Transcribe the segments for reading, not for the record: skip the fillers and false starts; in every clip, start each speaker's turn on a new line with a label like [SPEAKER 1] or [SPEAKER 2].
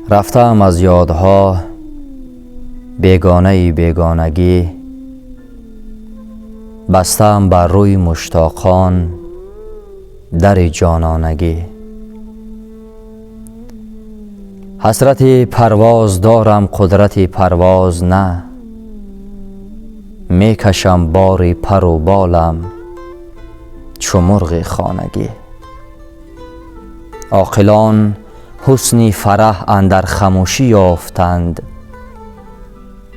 [SPEAKER 1] رفتم از یادها بیگانه بیگانگی، بستم بر روی مشتاقان در جانانگی. حسرت پرواز دارم قدرت پرواز نه، میکشم بار پر و بالم چو مرغ خانگی. عاقلان حسنی فرح اندر خموشی یافتند،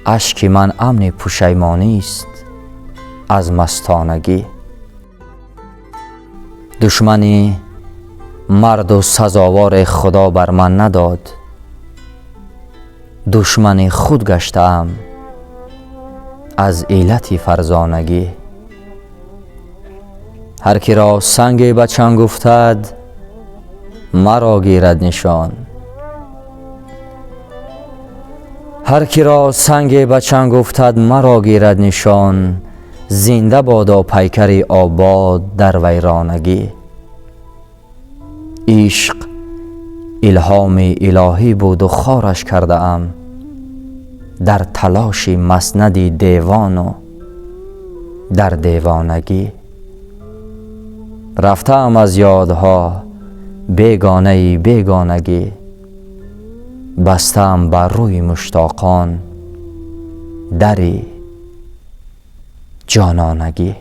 [SPEAKER 1] اشک من امن پشیمانی است از مستانگی. دشمنی مرد و سزاوار خدا بر من نداد، دشمن خود گشتم از علت فرزانگی. هر که را سنگ به چنگ افتد مرا گیرد نشان، هر که را سنگ به چنگ افتد مرا گیرد نشان. زنده بادا پیکر آباد در ویرانگی. عشق الهام الهی بود و خارش کرده ام، در تلاش مسند دیوان و در دیوانگی. رفتم از یادها بیگانه بیگانگی، بستم بر روی مشتاقان در جانانگی.